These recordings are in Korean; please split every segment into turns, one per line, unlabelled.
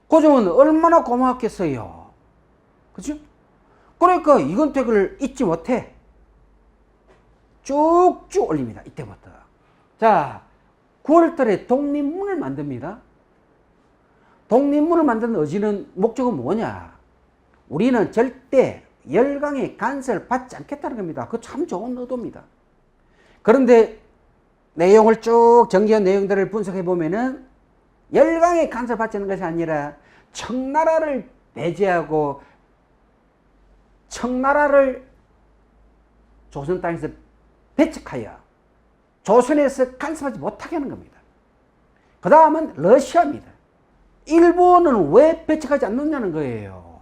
고종은 얼마나 고마웠겠어요. 그죠? 그러니까 이건택을 잊지 못해 쭉쭉 올립니다. 이때부터. 자, 9월달에 독립문을 만듭니다. 독립문을 만드는 의지는, 목적은 뭐냐? 우리는 절대 열강의 간섭을 받지 않겠다는 겁니다. 그거 참 좋은 의도입니다. 그런데 내용을 쭉 정기한 내용들을 분석해 보면은 열강의 간섭을 받지 않는 것이 아니라 청나라를 배제하고 청나라를 조선 땅에서 배척하여 조선에서 간섭하지 못하게 하는 겁니다. 그 다음은 러시아입니다. 일본은 왜 배척하지 않느냐는 거예요.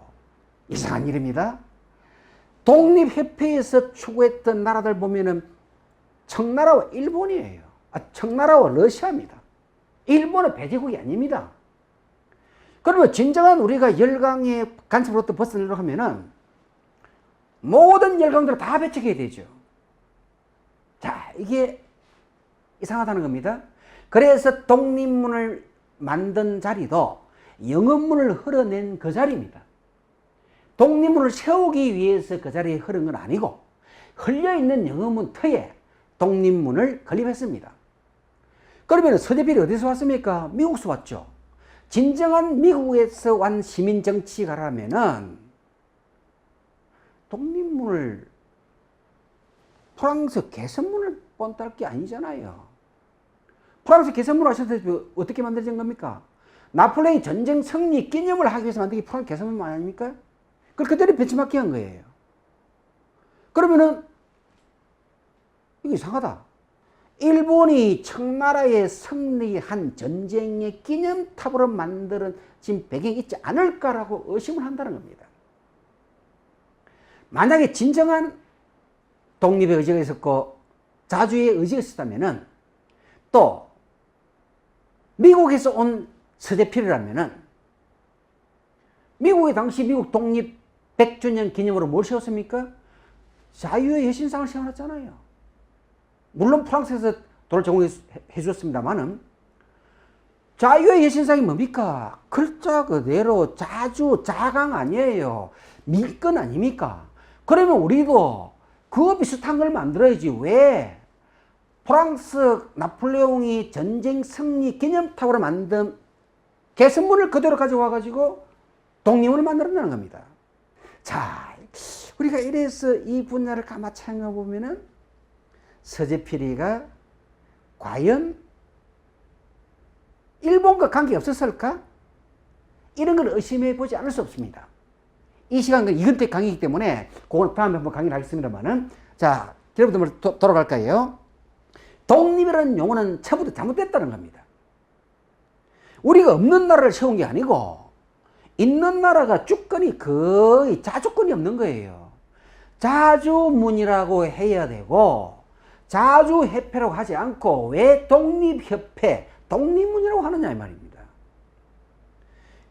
이상한 일입니다. 독립협회에서 추구했던 나라들 보면은 청나라와 일본이에요. 청나라와 러시아입니다. 일본은 배제국이 아닙니다. 그러면 진정한 우리가 열강의 간섭으로부터 벗어나려고 하면은 모든 열강들을 다 배척해야 되죠. 자, 이게 이상하다는 겁니다. 그래서 독립문을 만든 자리도 영업문을 흘러낸 그 자리입니다. 독립문을 세우기 위해서 그 자리에 흐른 건 아니고 흘려있는 영업문 터에 독립문을 건립했습니다. 그러면 서대필이 어디서 왔습니까? 미국에서 왔죠. 진정한 미국에서 온 시민정치가라면은 독립문을, 프랑스 개선문을 본따를 게 아니잖아요. 프랑스 개선문을 하셨을 때 어떻게 만들어진 겁니까? 나폴레옹이 전쟁 승리 기념을 하기 위해서 만든 게 프랑스 개선문 아닙니까? 그걸 그대로 벤치마킹한 거예요. 그러면은 이거 이상하다. 일본이 청나라에 승리한 전쟁의 기념탑으로 만들어진 배경이 있지 않을까라고 의심을 한다는 겁니다. 만약에 진정한 독립의 의지가 있었고 자주의 의지가 있었다면은, 또 미국에서 온 서대필이라면은 미국이 당시 미국 독립 100주년 기념으로 뭘 세웠습니까? 자유의 여신상을 세워놨잖아요. 물론 프랑스에서 돈을 제공해 주었습니다만은, 자유의 여신상이 뭡니까? 글자 그대로 자주, 자강 아니에요. 밀건 아닙니까? 그러면 우리도 그거 비슷한 걸 만들어야지. 왜? 프랑스 나폴레옹이 전쟁 승리 기념탑으로 만든 개선문을 그대로 가져와 가지고 독립문을 만들었다는 겁니다. 자, 우리가 이래서 이 분야를 가만 참여 보면은 서재필이가 과연 일본과 관계 없었을까? 이런 걸 의심해 보지 않을 수 없습니다. 이 시간은 이근택 강의이기 때문에 그건 다음에 한번 강의를 하겠습니다만은, 자, 여러분들 돌아갈까요? 독립이라는 용어는 처음부터 잘못됐다는 겁니다. 우리가 없는 나라를 세운 게 아니고 있는 나라가 주권이 거의 자주권이 없는 거예요. 자주문이라고 해야 되고 자주협회라고 하지 않고 왜 독립협회, 독립문이라고 하느냐 이 말입니다.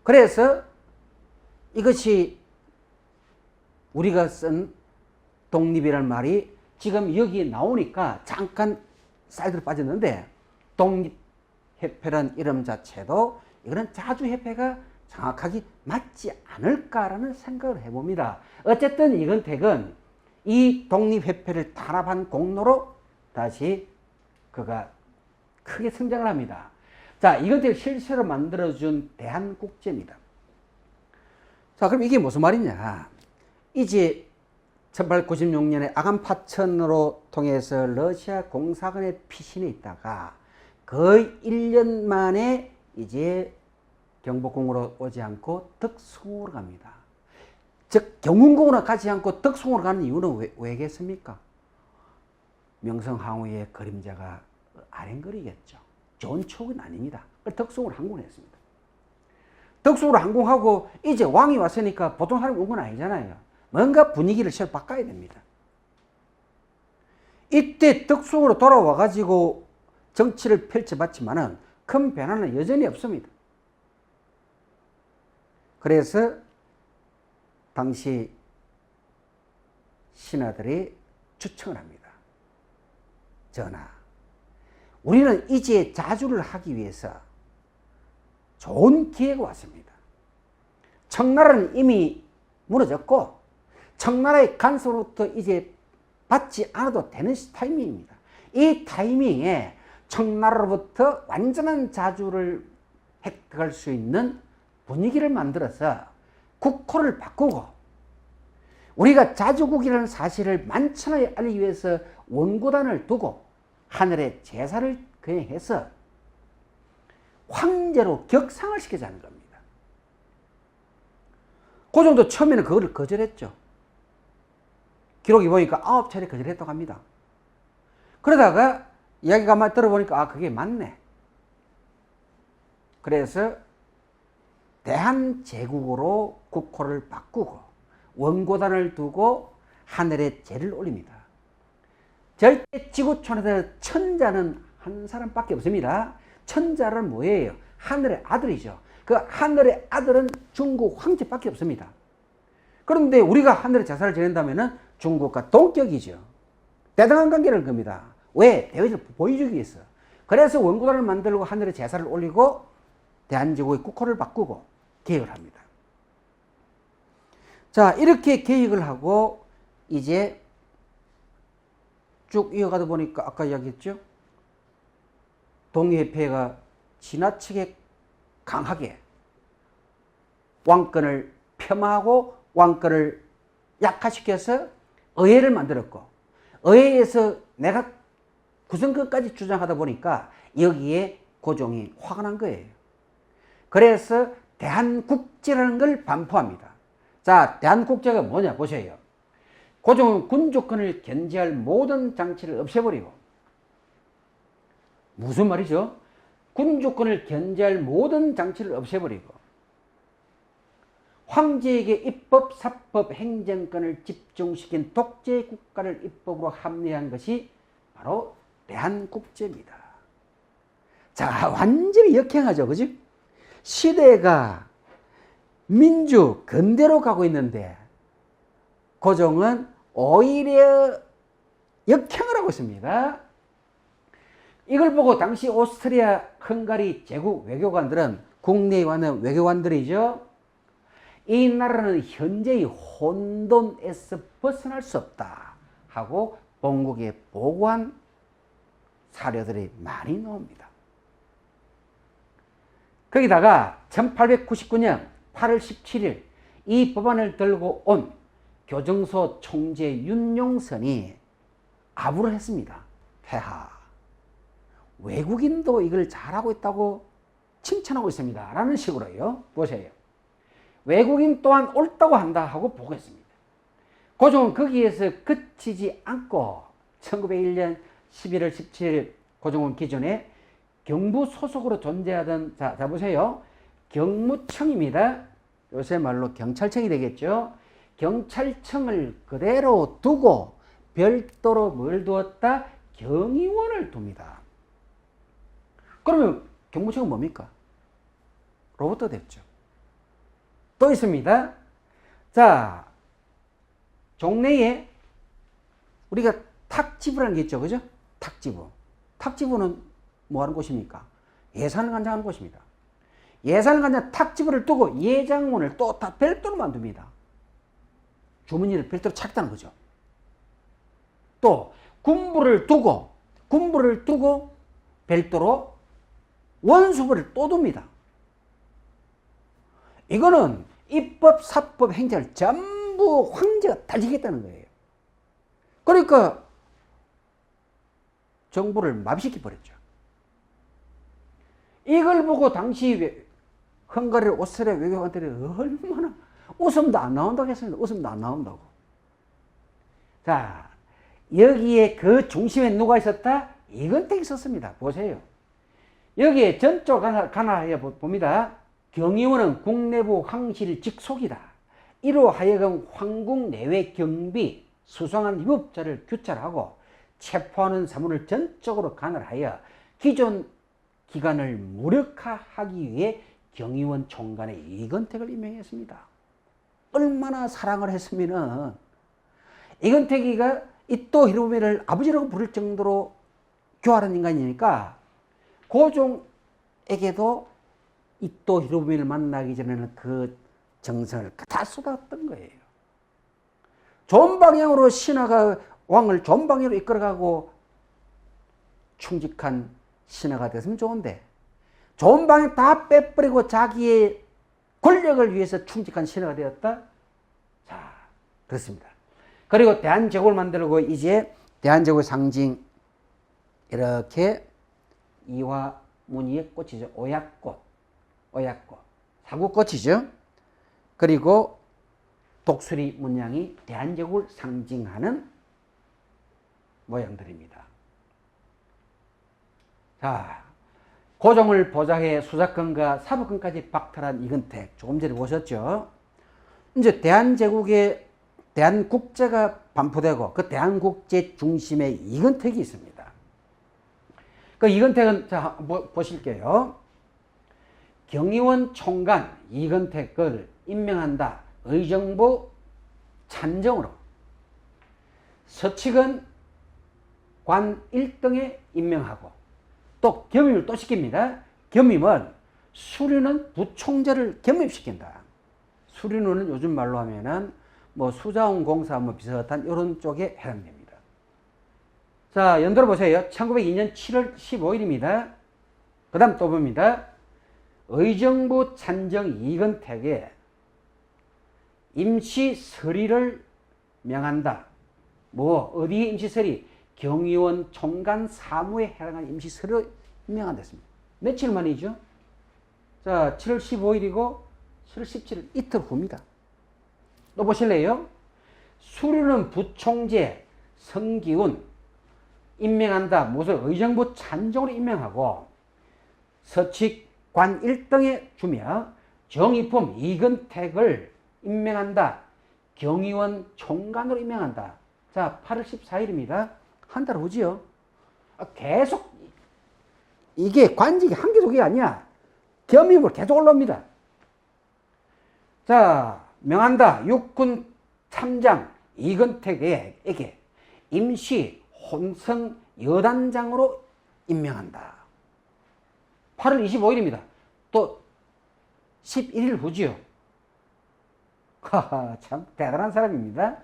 그래서 이것이 우리가 쓴 독립이라는 말이 지금 여기에 나오니까 잠깐 사이드로 빠졌는데, 독립협회라는 이름 자체도 이거는 자주협회가 정확하게 맞지 않을까라는 생각을 해봅니다. 어쨌든 이건택은 이 독립협회를 탄압한 공로로 다시 그가 크게 성장을 합니다. 자, 이건택을 실체로 만들어준 대한국제입니다. 자, 그럼 이게 무슨 말이냐? 이제 1896년에 아간파천으로 통해서 러시아 공사관의 피신에 있다가 거의 1년 만에 이제 경복궁으로 오지 않고 덕숭으로 갑니다. 즉 경운궁으로 가지 않고 덕숭으로 가는 이유는 왜겠습니까? 명성황후의 그림자가 아랭거리겠죠. 좋은 추억은 아닙니다. 덕숭으로 항공을 했습니다. 덕숭으로 항공하고 이제 왕이 왔으니까 보통 사람이 온 건 아니잖아요. 뭔가 분위기를 새로 바꿔야 됩니다. 이때 덕숭으로 돌아와 가지고 정치를 펼쳐봤지만은 큰 변화는 여전히 없습니다. 그래서 당시 신하들이 추청을 합니다. 전하, 우리는 이제 자주를 하기 위해서 좋은 기회가 왔습니다. 청나라는 이미 무너졌고 청나라의 간섭으로부터 이제 받지 않아도 되는 타이밍입니다. 이 타이밍에 청나라로부터 완전한 자주를 획득할 수 있는 분위기를 만들어서 국호를 바꾸고 우리가 자주국이라는 사실을 만천하에 알리기 위해서 원고단을 두고 하늘에 제사를 거행해서 황제로 격상을 시키자는 겁니다. 고종도 처음에는 그거를 거절했죠. 기록이 보니까 9차례 거절했다고 합니다. 그러다가 이야기가 막 들어보니까 그게 맞네. 그래서 대한제국으로 국호를 바꾸고 원고단을 두고 하늘에 제를 올립니다. 절대 지구촌에서 천자는 한 사람밖에 없습니다. 천자는 뭐예요? 하늘의 아들이죠. 그 하늘의 아들은 중국 황제밖에 없습니다. 그런데 우리가 하늘의 제사를 지낸다면 중국과 동격이죠. 대등한 관계를 겁니다. 왜? 대외를 보여주기 위해서. 그래서 원고단을 만들고 하늘의 제사를 올리고 대한제국의 국호를 바꾸고 개혁을 합니다. 자, 이렇게 개혁을 하고 이제 쭉 이어가다 보니까 아까 이야기했죠. 동해패가 지나치게 강하게 왕권을 폄하하고 왕권을 약화시켜서 의회를 만들었고 의회에서 내가 구성권까지 주장하다 보니까 여기에 고종이 화가 난 거예요. 그래서 대한국제라는 걸 반포합니다. 자, 대한국제가 뭐냐 보세요. 고종은 군주권을 견제할 모든 장치를 없애버리고 무슨 말이죠? 군주권을 견제할 모든 장치를 없애버리고 황제에게 입법, 사법, 행정권을 집중시킨 독재 국가를 입법으로 합리화한 것이 바로 대한국제입니다. 자, 완전히 역행하죠. 그지? 시대가 민주, 근대로 가고 있는데 고종은 오히려 역행을 하고 있습니다. 이걸 보고 당시 오스트리아, 헝가리 제국 외교관들은 국내에 와는 외교관들이죠. 이 나라는 현재의 혼돈에서 벗어날 수 없다 하고 본국에 보고한 사료들이 많이 나옵니다. 거기다가 1899년 8월 17일 이 법안을 들고 온 교정소 총재 윤용선이 아부를 했습니다. 폐하, 외국인도 이걸 잘하고 있다고 칭찬하고 있습니다. 라는 식으로요. 보세요. 외국인 또한 옳다고 한다 하고 보고했습니다. 고종은 거기에서 그치지 않고 1901년 11월 17일 고종은 기존에 경부 소속으로 존재하던 자 보세요. 경무청입니다. 요새 말로 경찰청이 되겠죠. 경찰청을 그대로 두고 별도로 뭘 두었다? 경위원을 둡니다. 그러면 경무청은 뭡니까? 로봇도 됐죠. 또 있습니다. 자, 종래에 우리가 탁지부라는 게 있죠. 그죠? 탁지부. 탁지부는 뭐 하는 곳입니까? 예산을 관장하는 곳입니다. 예산을 관장 탁지부를 두고 예장원을 또 다 별도로 만듭니다. 주머니를 별도로 찾다는 거죠. 또 군부를 두고 별도로 원수부를 또 둡니다. 이거는 입법, 사법, 행정을 전부 황제가 다 지겠다는 거예요. 그러니까 정부를 마비시켜 버렸죠. 이걸 보고 당시 헝가리, 오스트리아 외교관들이 얼마나 웃음도 안 나온다고 했습니다. 웃음도 안 나온다고. 자, 여기에 그 중심에 누가 있었다? 이건택이 있었습니다. 보세요. 여기에 전쪽 가나하여 봅니다. 경위원은 국내부 황실 직속이다. 이로 하여금 황궁 내외 경비, 수상한 입업자를 규찰하고 체포하는 사무를 전적으로 관할하여 기존 기관을 무력화하기 위해 경위원 총관에 이건택을 임명했습니다. 얼마나 사랑을 했으면은 이건택이가 이토 히로부미를 아버지라고 부를 정도로 교활한 인간이니까 고종에게도 이토 히로부미를 만나기 전에는 그 정성을 다 쏟았던 거예요. 좋은 방향으로 신하가 왕을 좋은 방향으로 이끌어가고 충직한 신하가 됐으면 좋은데 좋은 방향 다 빼버리고 자기의 권력을 위해서 충직한 신하가 되었다? 자, 그렇습니다. 그리고 대한제국을 만들고 이제 대한제국의 상징 이렇게 이화 무늬의 꽃이죠. 오약꽃, 사구꽃이죠. 그리고 독수리 문양이 대한제국을 상징하는 모양들입니다. 자, 고종을 보좌해 수사권과 사법권까지 박탈한 이근택 조금 전에 보셨죠. 이제 대한국제가 반포되고 그 대한국제 중심에 이근택이 있습니다. 그 이근택은 자 보실게요. 경의원 총관 이근택을 임명한다. 의정부 찬정으로. 서칙은 관 1등에 임명하고 또 겸임을 또 시킵니다. 겸임은 수료는 부총재를 겸임시킨다. 수료는 요즘 말로 하면은 뭐 수자원공사 뭐 비슷한 이런 쪽에 해당됩니다. 자, 연도를 보세요. 1902년 7월 15일입니다. 그 다음 또 봅니다. 의정부 찬정 이근택에 임시서리를 명한다. 뭐 어디 임시서리? 경의원 총관 사무에 해당하는 임시서리를 명한다 했습니다. 며칠 만이죠? 자, 7월 15일이고 7월 17일 이틀 후입니다. 또 보실래요? 수료는 부총재 성기훈 임명한다. 무슨 의정부 찬정으로 임명하고 서칙 관 1등에 주며 정의품 이근택을 임명한다. 경의원 총관으로 임명한다. 자, 8월 14일입니다. 한 달 후지요. 계속 이게 관직이 한 계속이 아니야. 겸임으로 계속 올라옵니다. 자, 명한다. 육군 참장 이근택에게 임시 혼성 여단장으로 임명한다. 8월 25일입니다. 또 11일 후지요. 하하, 참 대단한 사람입니다.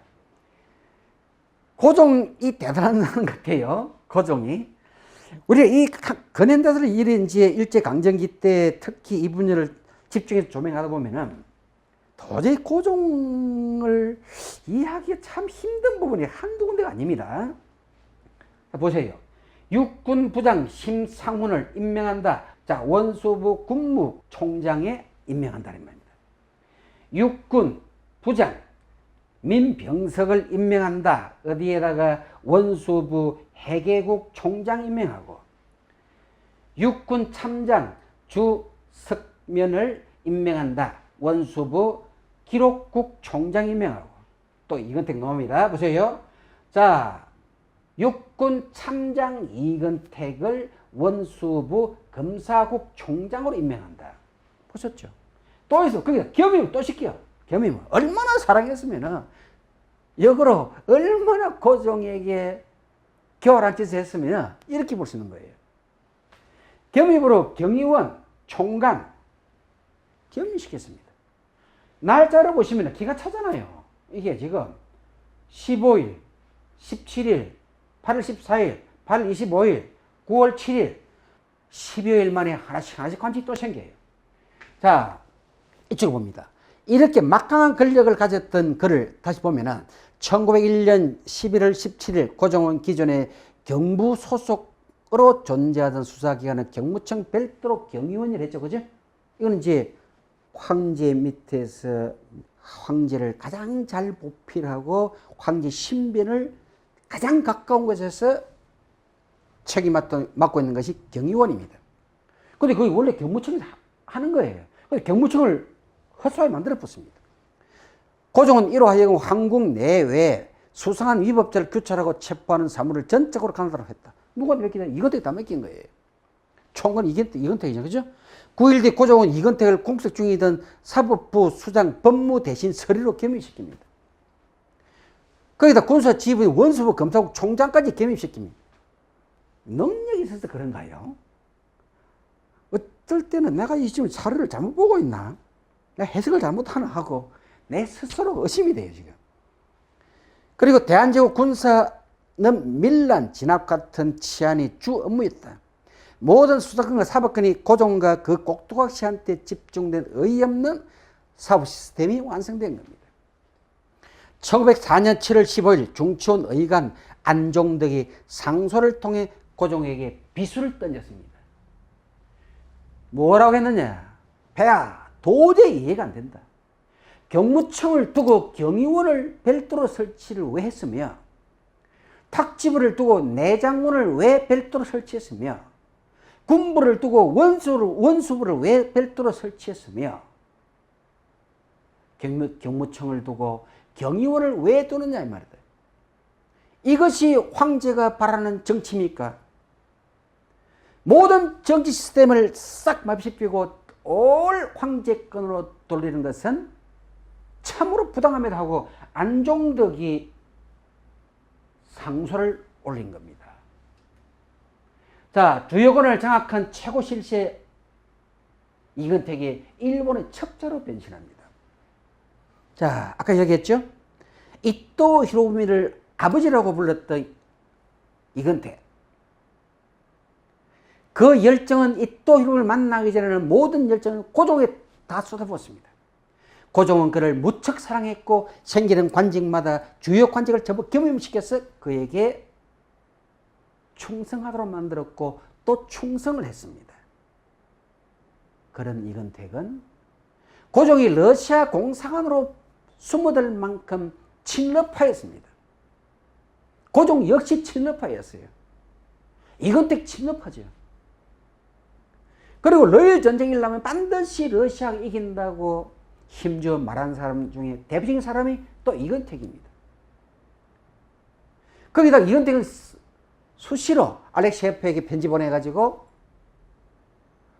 고종이 대단한 사람 같아요. 고종이. 우리가 이 근현대사를 이런 이제 일제강점기 때 특히 이 분야를 집중해서 조명하다 보면은 도저히 고종을 이해하기가 참 힘든 부분이 한두 군데가 아닙니다. 보세요. 육군부장 심상훈을 임명한다. 자, 원수부 군무총장에 임명한다는 말입니다. 육군부장 민병석을 임명한다. 어디에다가 원수부 해계국 총장 임명하고 육군 참장 주석면을 임명한다. 원수부 기록국 총장 임명하고 또 이근택 놈입니다. 보세요. 자, 육군 참장 이근택을 원수부 검사국 총장으로 임명한다. 보셨죠? 또 있어. 거기다 겸임을 또 시켜. 겸임을 얼마나 사랑했으면은 역으로 얼마나 고종에게 교활한 짓을 했으면 이렇게 볼 수 있는 거예요. 겸임으로 경의원 총관 겸임시켰습니다. 날짜를 보시면 기가 차잖아요. 이게 지금 15일, 17일, 8월 14일, 8월 25일, 9월 7일, 10여일 만에 하나씩 관직이 또 생겨요. 자, 이쪽을 봅니다. 이렇게 막강한 권력을 가졌던 그를 다시 보면은 1901년 11월 17일 고종은 기존의 경부 소속으로 존재하던 수사기관은 경무청 별도로 경위원을 했죠. 그죠? 이거는 이제 황제 밑에서 황제를 가장 잘 보필하고 황제 신변을 가장 가까운 곳에서 책임 맡고 있는 것이 경위원입니다. 근데 그게 원래 경무청이 하는 거예요. 근데 경무청을 헛소리 만들어 붙습니다. 고종은 이로하여금 황국 내외 수상한 위법자를 규찰하고 체포하는 사무를 전적으로 간다고 했다. 누가 맡기냐? 이근택이 다 맡긴 거예요. 총관 이근택이죠. 그죠? 9일 뒤 고종은 이근택을 공석 중이던 사법부 수장 법무 대신 서리로 겸임시킵니다. 거기다 군사 지휘부 원수부 검사국 총장까지 겸임시킵니다. 능력이 있어서 그런가요? 어떨 때는 내가 이 지금 사료를 잘못 보고 있나? 내가 해석을 잘못하나 하고 내 스스로 의심이 돼요, 지금. 그리고 대한제국 군사는 밀란, 진압 같은 치안이 주 업무였다. 모든 수사권과 사법권이 고종과 그 꼭두각 씨한테 집중된 어이없는 사법 시스템이 완성된 겁니다. 1904년 7월 15일 중치원 의관 안종덕이 상소를 통해 고종에게 비수를 던졌습니다. 뭐라고 했느냐? 배야, 도저히 이해가 안 된다. 경무청을 두고 경위원을 별도로 설치를 왜 했으며, 탁지부를 두고 내장군을 왜 별도로 설치했으며, 군부를 두고 원수부를 왜 별도로 설치했으며, 경무청을 두고 경위원을 왜 두느냐 이 말이다. 이것이 황제가 바라는 정치입니까? 모든 정치 시스템을 싹 마비시키고 올 황제권으로 돌리는 것은 참으로 부당함이다 하고 안종덕이 상소를 올린 겁니다. 자, 주요권을 장악한 최고 실세 이근택이 일본의 첩자로 변신합니다. 자, 아까 얘기했죠? 이토 히로부미를 아버지라고 불렀던 이근택. 그 열정은 이토 히로부미를 만나기 전에는 모든 열정을 고종에 다 쏟아부었습니다. 고종은 그를 무척 사랑했고 생기는 관직마다 주요 관직을 전부 겸임시켜서 그에게 충성하도록 만들었고 또 충성을 했습니다. 그런 이근택은 고종이 러시아 공사관으로 숨어들 만큼 친러파였습니다. 고종 역시 친러파였어요. 이근택 친러파죠. 그리고 러일 전쟁이 일어나면 반드시 러시아가 이긴다고 힘주어 말하는 사람 중에 대표적인 사람이 또 이근택입니다. 거기다 이근택은 수시로 알렉시예프에게 편지 보내가지고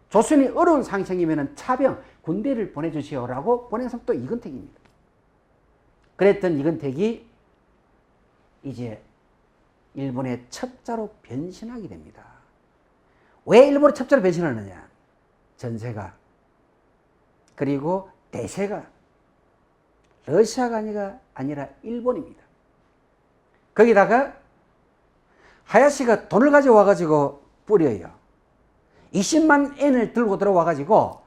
조선이 어려운 상황이면 차병, 군대를 보내주시오라고 보낸 사람 또 이근택입니다. 그랬던 이근택이 이제 일본의 첩자로 변신하게 됩니다. 왜 일본의 첩자로 변신하느냐? 전세가 그리고 대세가 러시아가 아니라 일본입니다. 거기다가 하야시가 돈을 가져와가지고 뿌려요. 20만 엔을 들고 들어와가지고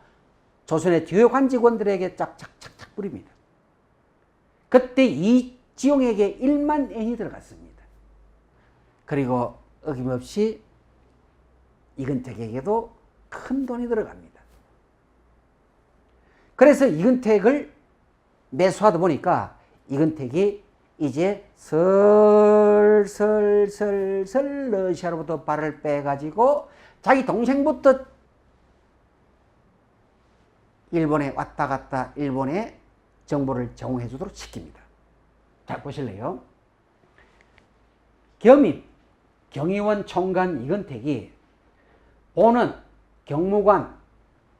조선의 주요 관직원들에게 짝짝짝짝 뿌립니다. 그때 이지용에게 1만 엔이 들어갔습니다. 그리고 어김없이 이근택에게도 큰 돈이 들어갑니다. 그래서 이근택을 매수하다 보니까 이근택이 이제 슬슬 러시아로부터 발을 빼가지고 자기 동생부터 일본에 왔다 갔다 일본에 정보를 제공해 주도록 시킵니다. 자, 보실래요? 겸임, 경위원 총관 이근택이 보는 경무관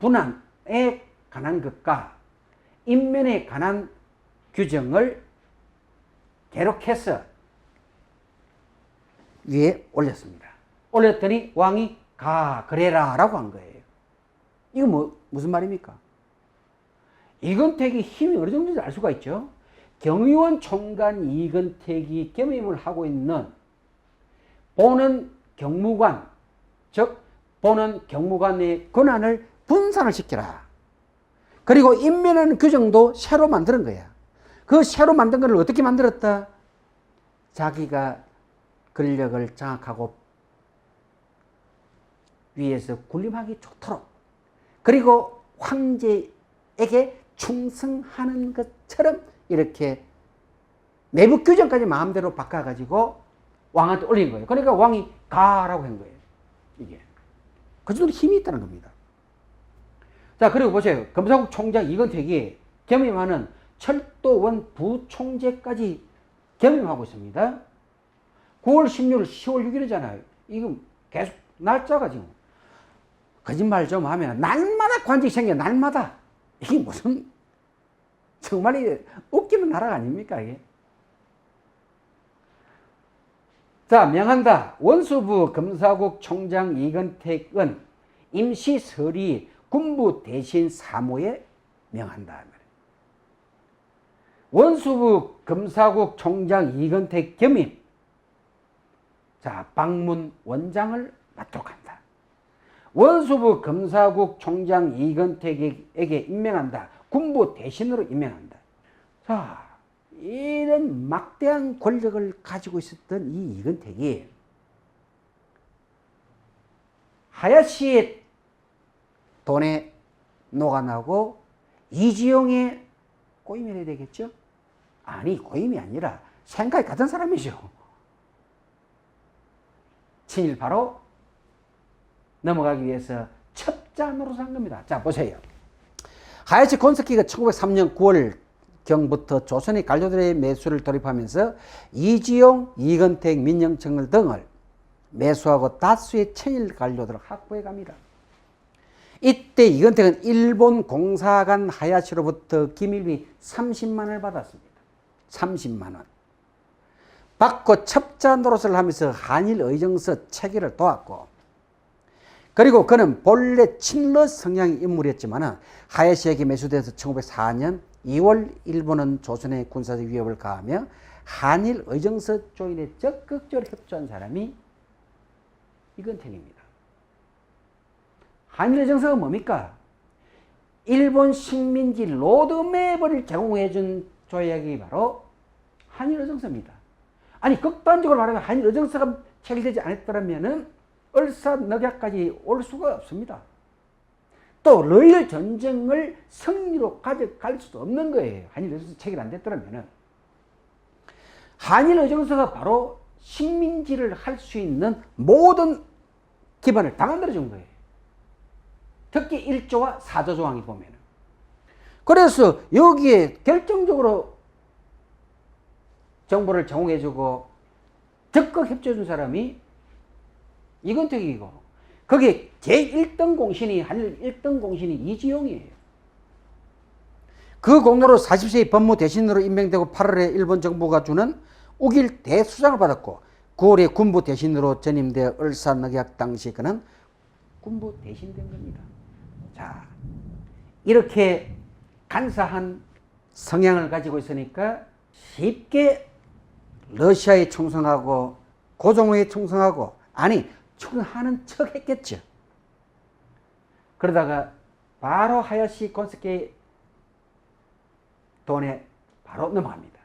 분함에 관한 것과 인면에 관한 규정을 기록해서 위에 올렸습니다. 올렸더니 왕이 그래라 라고 한 거예요. 이거 무슨 말입니까? 이근택이 힘이 어느 정도인지 알 수가 있죠. 경위원 총관 이근택이 겸임을 하고 있는 보는 경무관, 즉 보는 경무관의 권한을 분산을 시켜라. 그리고 인면하는 규정도 새로 만드는 거야. 그 새로 만든 것을 어떻게 만들었다? 자기가 권력을 장악하고 위에서 군림하기 좋도록, 그리고 황제에게 충성하는 것처럼 이렇게 내부 규정까지 마음대로 바꿔가지고 왕한테 올린 거예요. 그러니까 왕이 가라고 한 거예요. 이게. 그 정도로 힘이 있다는 겁니다. 자, 그리고 보세요. 검사국 총장 이근택이 겸임하는 철도원 부총재까지 겸임하고 있습니다. 9월 16일, 10월 6일이잖아요. 이거 계속 날짜가 지금. 거짓말 좀 하면 날마다 관직이 생겨, 날마다. 이게 무슨, 정말 웃기는 나라가 아닙니까, 이게? 자, 명한다. 원수부 검사국 총장 이건택은 임시 서리 군부 대신 사무에 명한다. 원수부 검사국 총장 이건택 겸임 자, 방문 원장을 맡도록 한다. 원수부 검사국 총장 이건택에게 임명한다. 군부 대신으로 임명한다. 자, 이런 막대한 권력을 가지고 있었던 이 이건택이 하야시의 돈에 녹아나고 이지용의 고임이 해야 되겠죠? 아니, 고임이 아니라 생각이 같은 사람이죠. 친일 바로 넘어가기 위해서 첩자 노릇을 한 겁니다. 자, 보세요. 하야시 곤스키가 1903년 9월경부터 조선의 관료들의 매수를 돌입하면서 이지용, 이건택, 민영청 등을 매수하고 다수의 친일 관료들을 확보해 갑니다. 이때 이건택은 일본 공사관 하야시로부터 기밀비 30만 원을 받았습니다. 30만 원. 받고 첩자 노릇을 하면서 한일 의정서 체결을 도왔고, 그리고 그는 본래 친러 성향의 인물이었지만 하야시에게 매수돼서 1904년 2월 일본은 조선의 군사적 위협을 가하며 한일 의정서 조인에 적극적으로 협조한 사람이 이건택입니다. 한일 의정서가 뭡니까? 일본 식민지 로드맵을 제공해 준 조약이 바로 한일 의정서입니다. 아니, 극단적으로 말하면 한일 의정서가 체결되지 않았더라면 을사늑약까지 올 수가 없습니다. 또 러일 전쟁을 승리로 가져갈 수도 없는 거예요. 한일 의정서 체결 안 됐더라면. 한일 의정서가 바로 식민지를 할 수 있는 모든 기반을 다 만들어준 거예요. 특히 1조와 4조 조항이 보면. 그래서 여기에 결정적으로 정보를 제공해주고 적극 협조해준 사람이 이건택이고, 거기에 제1등 공신이, 한일 1등 공신이 이지용이에요. 그 공로로 40세의 법무 대신으로 임명되고 8월에 일본 정부가 주는 우길 대수장을 받았고 9월에 군부 대신으로 전임되어 을사늑약 당시 그는 군부 대신된 겁니다. 자, 이렇게 간사한 성향을 가지고 있으니까 쉽게 러시아에 충성하고 고종에 충성하고, 아니, 충성하는 척 했겠죠. 그러다가 바로 하야시 곤스키 돈에 바로 넘어갑니다.